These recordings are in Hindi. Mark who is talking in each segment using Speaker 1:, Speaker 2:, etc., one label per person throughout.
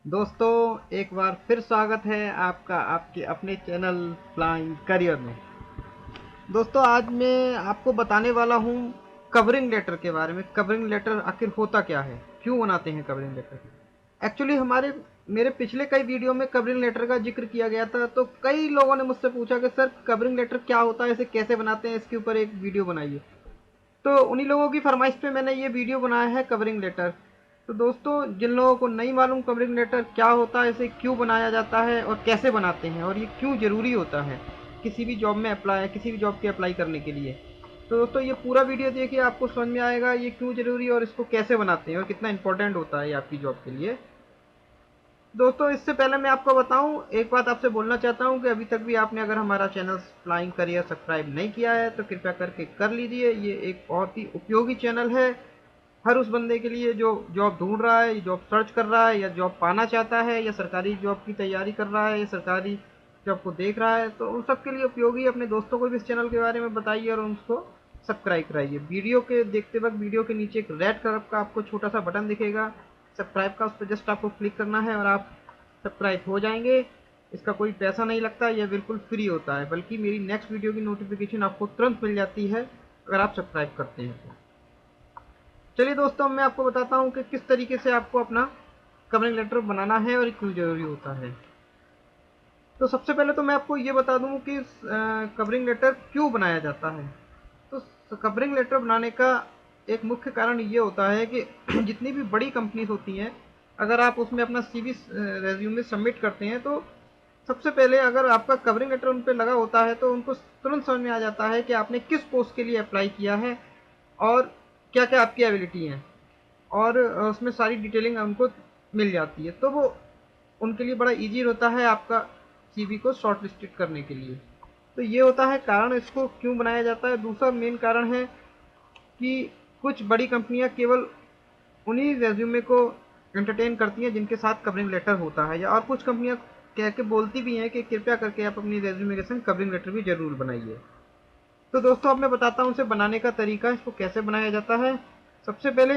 Speaker 1: दोस्तों, एक बार फिर स्वागत है आपका आपके अपने चैनल फ्लाइंग करियर में। दोस्तों, आज मैं आपको बताने वाला हूँ कवरिंग लेटर के बारे में। कवरिंग लेटर आखिर होता क्या है, क्यों बनाते हैं कवरिंग लेटर। एक्चुअली मेरे पिछले कई वीडियो में कवरिंग लेटर का जिक्र किया गया था, तो कई लोगों ने मुझसे पूछा कि सर कवरिंग लेटर क्या होता है, इसे कैसे बनाते हैं, इसके ऊपर एक वीडियो बनाइए। तो उन्हीं लोगों की फरमाइश पे मैंने ये वीडियो बनाया है कवरिंग लेटर। तो दोस्तों, जिन लोगों को नहीं मालूम कवरिंग लेटर क्या होता है, इसे क्यों बनाया जाता है और कैसे बनाते हैं और ये क्यों ज़रूरी होता है किसी भी जॉब में अप्लाई किसी भी जॉब के अप्लाई करने के लिए, तो दोस्तों ये पूरा वीडियो देखिए, आपको समझ में आएगा ये क्यों ज़रूरी है और इसको कैसे बनाते हैं और कितना इंपॉर्टेंट होता है ये आपकी जॉब के लिए। दोस्तों, इससे पहले मैं आपको बताऊं, एक बात आपसे बोलना चाहता हूं कि अभी तक भी आपने अगर हमारा चैनल फ्लाइंग करियर सब्सक्राइब नहीं किया है तो कृपया करके कर लीजिए। ये एक बहुत ही उपयोगी चैनल है हर उस बंदे के लिए जो जॉब ढूंढ रहा है, जॉब सर्च कर रहा है या जॉब पाना चाहता है या सरकारी जॉब की तैयारी कर रहा है या सरकारी जॉब को देख रहा है, तो उन सब के लिए उपयोगी। अपने दोस्तों को भी इस चैनल के बारे में बताइए और उनको सब्सक्राइब कराइए। वीडियो के देखते वक्त वीडियो के नीचे एक रेड कलर का आपको छोटा सा बटन दिखेगा सब्सक्राइब का, उस पर जस्ट आपको क्लिक करना है और आप सब्सक्राइब हो जाएंगे। इसका कोई पैसा नहीं लगता, यह बिल्कुल फ्री होता है, बल्कि मेरी नेक्स्ट वीडियो की नोटिफिकेशन आपको तुरंत मिल जाती है अगर आप सब्सक्राइब करते हैं तो। चलिए दोस्तों, मैं आपको बताता हूँ कि किस तरीके से आपको अपना कवरिंग लेटर बनाना है और क्यों ज़रूरी होता है। तो सबसे पहले तो मैं आपको ये बता दूँ कि कवरिंग लेटर क्यों बनाया जाता है। तो कवरिंग लेटर बनाने का एक मुख्य कारण ये होता है कि जितनी भी बड़ी कंपनीज होती हैं, अगर आप उसमें अपना सीवी रेज्यूमे सबमिट करते हैं, तो सबसे पहले अगर आपका कवरिंग लेटर उन पर लगा होता है तो उनको तुरंत समझ में आ जाता है कि आपने किस पोस्ट के लिए अप्लाई किया है और क्या क्या आपकी एबिलिटी हैं, और उसमें सारी डिटेलिंग उनको मिल जाती है। तो वो उनके लिए बड़ा इजी होता है आपका सीवी को शॉर्ट लिस्टेड करने के लिए। तो ये होता है कारण, इसको क्यों बनाया जाता है। दूसरा मेन कारण है कि कुछ बड़ी कंपनियां केवल उन्हीं रेज्यूमे को एंटरटेन करती हैं जिनके साथ कवरिंग लेटर होता है, या और कुछ कंपनियां कह के बोलती भी हैं कि कृपया करके आप अपनी रेज्यूमे के संग कवरिंग लेटर भी जरूर बनाइए। तो दोस्तों, अब मैं बताता हूँ इसे बनाने का तरीका, इसको कैसे बनाया जाता है। सबसे पहले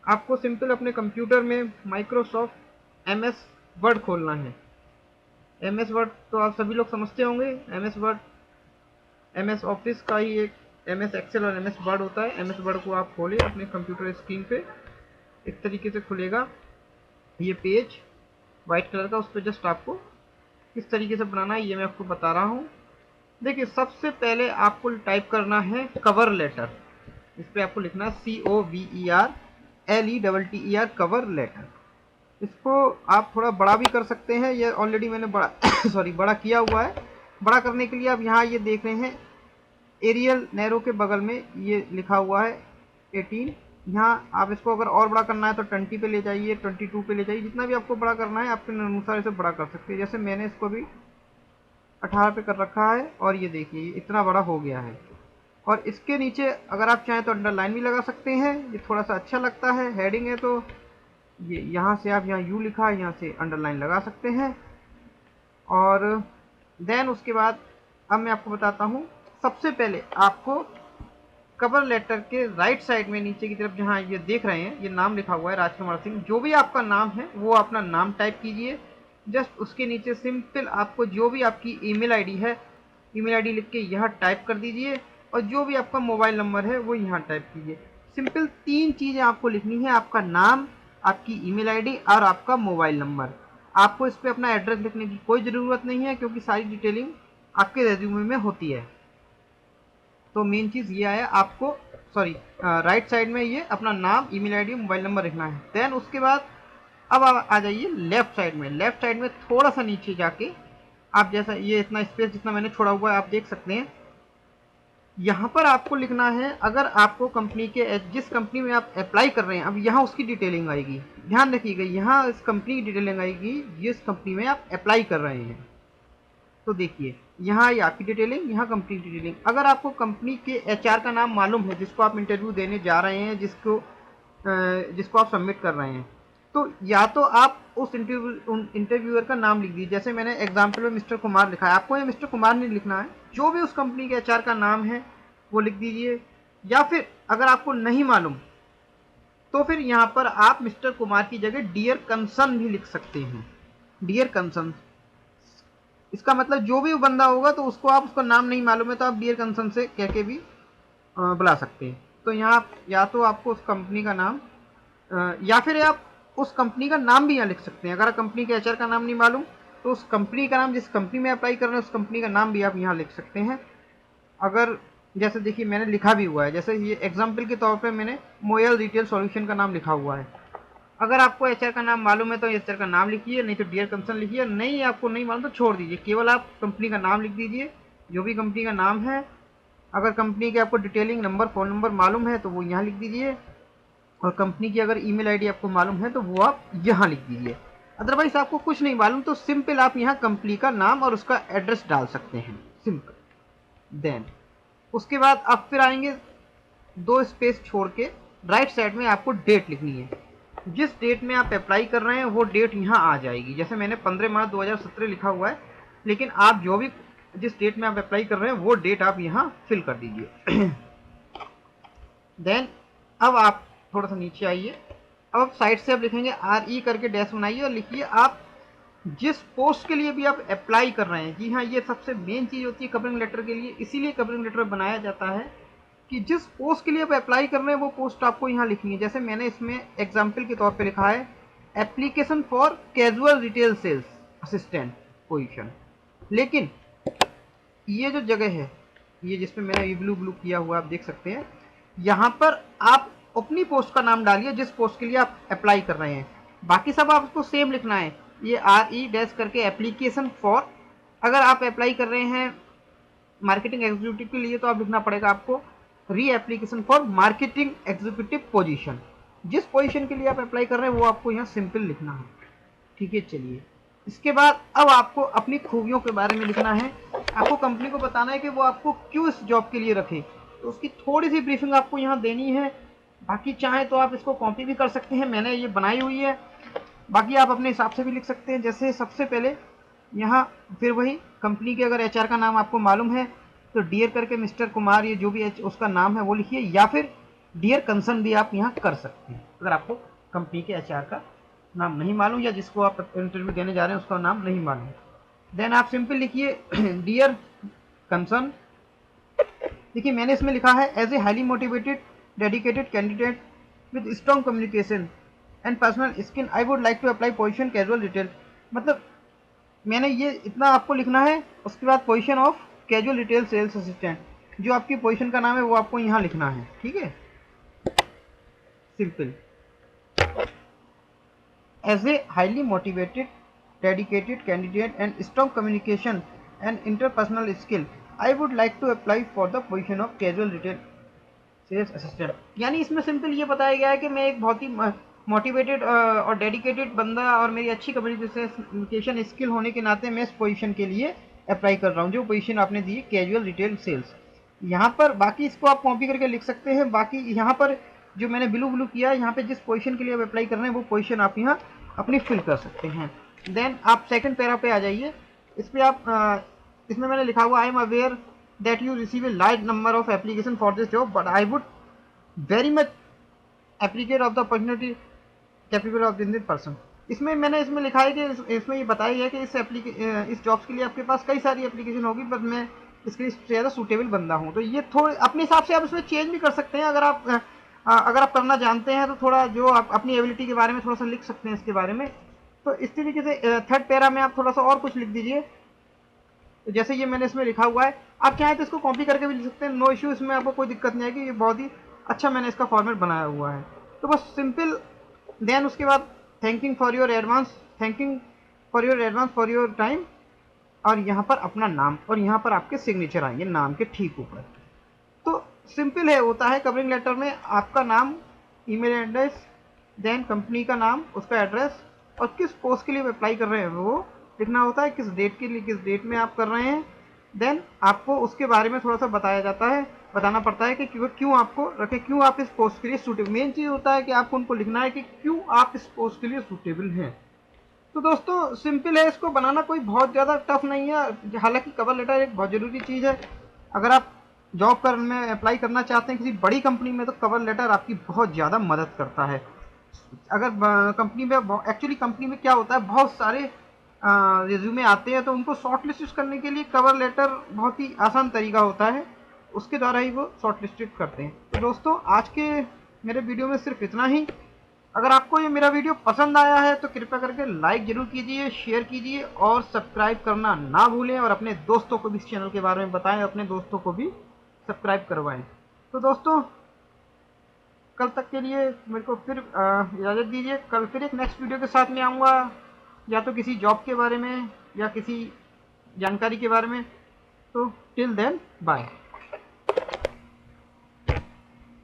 Speaker 1: आपको सिंपल अपने कंप्यूटर में माइक्रोसॉफ्ट एम एस वर्ड खोलना है। एम एस वर्ड तो आप सभी लोग समझते होंगे। M S word M S office का ही एक एम एस एक्सेल और एम एस वर्ड होता है। एम एस वर्ड को आप खोलें अपने कंप्यूटर स्क्रीन पे, इस तरीके से खुलेगा ये पेज वाइट कलर का। उस पर जस्ट आपको किस तरीके से बनाना है ये मैं आपको बता रहा हूँ। देखिए, सबसे पहले आपको टाइप करना है कवर लेटर। इस पर आपको लिखना है COVERLETTER, कवर लेटर। इसको आप थोड़ा बड़ा भी कर सकते हैं, ये ऑलरेडी मैंने बड़ा सॉरी बड़ा किया हुआ है। बड़ा करने के लिए आप यहाँ ये देख रहे हैं एरियल नैरो के बगल में ये लिखा हुआ है 18। यहाँ आप इसको अगर और बड़ा करना है तो 20 पे ले जाइए, 22 पे ले जाइए, जितना भी आपको बड़ा करना है आपके अनुसार इसे बड़ा कर सकते हैं। जैसे मैंने इसको भी 18 पे कर रखा है और ये देखिए इतना बड़ा हो गया है। और इसके नीचे अगर आप चाहें तो अंडरलाइन भी लगा सकते हैं, ये थोड़ा सा अच्छा लगता है। हेडिंग है तो ये यहाँ से आप यहाँ यू लिखा है, यहाँ से अंडरलाइन लगा सकते हैं। और देन उसके बाद अब मैं आपको बताता हूँ। सबसे पहले आपको कवर लेटर के राइट साइड में नीचे की तरफ जहाँ ये देख रहे हैं ये नाम लिखा हुआ है राजकुमार सिंह, जो भी आपका नाम है वो अपना नाम टाइप कीजिए। जस्ट उसके नीचे सिंपल आपको जो भी आपकी ईमेल आईडी है, ईमेल आईडी लिख के यहाँ टाइप कर दीजिए, और जो भी आपका मोबाइल नंबर है वो यहाँ टाइप कीजिए। सिंपल तीन चीज़ें आपको लिखनी है, आपका नाम, आपकी ईमेल आईडी और आपका मोबाइल नंबर। आपको इस पर अपना एड्रेस लिखने की कोई ज़रूरत नहीं है, क्योंकि सारी डिटेलिंग आपके रेज्यूमे में होती है। तो मेन चीज़ ये है, आपको सॉरी राइट साइड में ये अपना नाम, ईमेल आईडी, मोबाइल नंबर लिखना है। देन उसके बाद अब आ जाइए लेफ्ट साइड में। लेफ्ट साइड में थोड़ा सा नीचे जाके आप जैसा ये इतना स्पेस जितना मैंने छोड़ा हुआ है आप देख सकते हैं, यहाँ पर आपको लिखना है अगर आपको कंपनी के जिस कंपनी में आप अप्लाई कर रहे हैं, अब यहाँ उसकी डिटेलिंग आएगी। ध्यान रखिएगा, यहाँ इस कंपनी की डिटेलिंग आएगी जिस कंपनी में आप अप्लाई कर रहे हैं। तो देखिए यहाँ ये आपकी डिटेलिंग, यहाँ कंपनी डिटेलिंग। अगर आपको कंपनी के एचआर का नाम मालूम है जिसको आप इंटरव्यू देने जा रहे हैं, जिसको आप सबमिट कर रहे हैं, तो या तो आप उस इंटरव्यूअर का नाम लिख दीजिए। जैसे मैंने एग्जाम्पल में मिस्टर कुमार लिखा है, आपको ये मिस्टर कुमार नहीं लिखना है, जो भी उस कंपनी के एचआर का नाम है वो लिख दीजिए। या फिर अगर आपको नहीं मालूम तो फिर यहाँ पर आप मिस्टर कुमार की जगह डियर कंसर्न भी लिख सकते हैं। डियर कंसर्न, इसका मतलब जो भी बंदा होगा तो उसको आप, उसका नाम नहीं मालूम है तो आप डियर कंसर्न से कह के भी बुला सकते हैं। तो यहाँ या तो आपको उस कंपनी का नाम या फिर आप उस कंपनी का नाम भी यहाँ लिख सकते हैं। अगर कंपनी के एचआर का नाम नहीं मालूम तो उस कंपनी का नाम, जिस कंपनी में अप्लाई कर रहे हैं उस कंपनी का नाम भी आप यहाँ लिख सकते हैं। अगर जैसे देखिए मैंने लिखा भी हुआ है, जैसे ये एग्जाम्पल के तौर पे मैंने मोयल रिटेल सॉल्यूशन का नाम लिखा हुआ है। अगर आपको एचआर का नाम मालूम है तो एचआर का नाम लिखिए, नहीं तो डियर कंसर्न लिखिए। नहीं आपको नहीं मालूम तो छोड़ दीजिए, केवल आप कंपनी का नाम लिख दीजिए, जो भी कंपनी का नाम है। अगर कंपनी के आपको डिटेलिंग नंबर, फ़ोन नंबर मालूम है तो वो यहाँ लिख दीजिए, और कंपनी की अगर ईमेल आईडी आपको मालूम है तो वो आप यहाँ लिख दीजिए। अदरवाइज आपको कुछ नहीं मालूम तो सिंपल आप यहाँ कंपनी का नाम और उसका एड्रेस डाल सकते हैं, सिंपल। देन उसके बाद आप फिर आएंगे 2 स्पेस छोड़ के, राइट साइड में आपको डेट लिखनी है। जिस डेट में आप अप्लाई कर रहे हैं वो डेट यहाँ आ जाएगी। जैसे मैंने 15 मार्च 2017 लिखा हुआ है, लेकिन आप जो भी जिस डेट में आप अप्लाई कर रहे हैं वो डेट आप यहाँ फिल कर दीजिए। देन अब आप थोड़ा सा नीचे आइए, अब आप साइड से आप लिखेंगे RE करके डैश बनाइए और लिखिए आप जिस पोस्ट के लिए भी आप अप्लाई कर रहे हैं। जी हाँ, ये सबसे मेन चीज़ होती है कवरिंग लेटर के लिए, इसीलिए कवरिंग लेटर बनाया जाता है कि जिस पोस्ट के लिए आप अप्लाई कर रहे हैं वो पोस्ट आपको यहाँ लिखनी है। जैसे मैंने इसमें एग्जाम्पल के तौर पे लिखा है application for casual retail sales assistant position. लेकिन ये जो जगह है, ये जिसमें मैंने ये ब्लू ब्लू किया हुआ आप देख सकते हैं, यहाँ पर आप अपनी पोस्ट का नाम डालिए जिस पोस्ट के लिए आप अप्लाई कर रहे हैं। बाकी सब आपको सेम लिखना है। ये RE डैश करके एप्लीकेशन फॉर, अगर आप अप्लाई कर रहे हैं मार्केटिंग एग्जीक्यूटिव के लिए तो आप लिखना पड़ेगा आपको री application for marketing executive position. जिस पोजीशन के लिए आप अप्लाई कर रहे हैं वो आपको यहाँ सिंपल लिखना है। ठीक है, चलिए इसके बाद अब आपको अपनी खूबियों के बारे में लिखना है। आपको कंपनी को बताना है कि वो आपको क्यों इस जॉब के लिए रखे, तो उसकी थोड़ी सी ब्रीफिंग आपको यहाँ देनी है। बाकी चाहे तो आप इसको कॉपी भी कर सकते हैं, मैंने ये बनाई हुई है। बाकी आप अपने हिसाब से भी लिख सकते हैं। जैसे सबसे पहले यहाँ फिर वही कंपनी के अगर एचआर का नाम आपको मालूम है तो डियर करके मिस्टर कुमार, ये जो भी उसका नाम है वो लिखिए, या फिर डियर कंसर्न भी आप यहाँ कर सकते हैं अगर आपको कंपनी के एचआर का नाम नहीं मालूम या जिसको आप इंटरव्यू देने जा रहे हैं उसका नाम नहीं मालूम। देन आप सिंपल लिखिए डियर कंसर्न। देखिए मैंने इसमें लिखा है as a highly motivated dedicated candidate with strong communication and personal skill I would like to apply position casual retail. मतलब मैंने ये इतना आपको लिखना है। उसके बाद position of casual retail sales assistant, जो आपकी पोजीशन का नाम है वो आपको यहाँ लिखना है। ठीक है, simple. As a highly motivated dedicated candidate and strong communication and interpersonal skill I would like to apply for the position of casual retail sales assistant. यानी इसमें सिंपल ये बताया गया है कि मैं एक बहुत ही मोटिवेटेड और डेडिकेटेड बंदा और मेरी अच्छी कम्युनिकेशन स्किल होने के नाते मैं इस पोजीशन के लिए अप्लाई कर रहा हूँ, जो पोजीशन आपने दी है कैजुअल रिटेल सेल्स। यहाँ पर बाकी इसको आप कॉपी करके लिख सकते हैं। बाकी यहाँ पर जो मैंने ब्लू ब्लू किया है, यहाँ पे जिस पोजीशन के लिए आप अप्लाई कर रहे हैं वो पोजीशन आप यहाँ अपनी फिल कर सकते हैं। देन आप सेकंड पैरा पे आ जाइए। इस पर आप इसमें मैंने लिखा हुआ I am aware that you receive a large number of application for this job but I would very much एप्लीकेट of the opportunity capable of this person. इसमें मैंने इसमें लिखा है कि इसमें ये बताया गया कि इस जॉब्स के लिए आपके पास कई सारी एप्लीकेशन होगी, बट मैं इसके लिए ज़्यादा सूटेबल बंदा हूँ। तो ये थोड़े अपने हिसाब से आप इसमें चेंज भी कर सकते हैं। अगर आप करना जानते हैं तो थोड़ा जो आप अपनी एबिलिटी के बारे में थोड़ा सा लिख सकते हैं इसके बारे में। तो इस तरीके से थर्ड पैरा में आप थोड़ा सा और कुछ लिख दीजिए। तो जैसे ये मैंने इसमें लिखा हुआ है, आप चाहें तो इसको कॉपी करके भी लिख सकते हैं, नो इशू, इसमें आपको कोई दिक्कत नहीं आएगी। ये बहुत ही अच्छा मैंने इसका फॉर्मेट बनाया हुआ है। तो बस सिंपल। देन उसके बाद thanking for your advance for your time, और यहाँ पर अपना नाम, और यहाँ पर आपके सिग्नेचर आएंगे नाम के ठीक ऊपर। तो सिंपल है, होता है कवरिंग लेटर में आपका नाम, ईमेल एड्रेस, देन कंपनी का नाम, उसका एड्रेस, और किस पोस्ट के लिए अप्लाई कर रहे हैं वो लिखना होता है, किस डेट के लिए, किस डेट में आप कर रहे हैं। देन आपको उसके बारे में थोड़ा सा बताना पड़ता है कि क्यों आपको रखे, क्यों आप इस पोस्ट के लिए सूटेबल। मेन चीज़ होता है कि आपको उनको लिखना है कि क्यों आप इस पोस्ट के लिए सूटेबल हैं। तो दोस्तों सिंपल है, इसको बनाना कोई बहुत ज़्यादा टफ नहीं है। हालांकि कवर लेटर एक बहुत ज़रूरी चीज़ है। अगर आप जॉब कर में अप्लाई करना चाहते हैं किसी बड़ी कंपनी में, तो कवर लेटर आपकी बहुत ज़्यादा मदद करता है। अगर कंपनी में एक्चुअली कंपनी में क्या होता है, बहुत सारे रिज्यूमे आते हैं, तो उनको शॉर्ट लिस्ट करने के लिए कवर लेटर बहुत ही आसान तरीका होता है, उसके द्वारा ही वो शॉर्ट लिस्टेड करते हैं। तो दोस्तों आज के मेरे वीडियो में सिर्फ इतना ही। अगर आपको ये मेरा वीडियो पसंद आया है तो कृपया करके लाइक जरूर कीजिए, शेयर कीजिए और सब्सक्राइब करना ना भूलें, और अपने दोस्तों को भी इस चैनल के बारे में बताएं, अपने दोस्तों को भी सब्सक्राइब करवाएं। तो दोस्तों कल तक के लिए मेरे को फिर इजाज़त दीजिए। कल फिर एक नेक्स्ट वीडियो के साथ में आऊँगा, या तो किसी जॉब के बारे में या किसी जानकारी के बारे में। तो टिल देन बाय।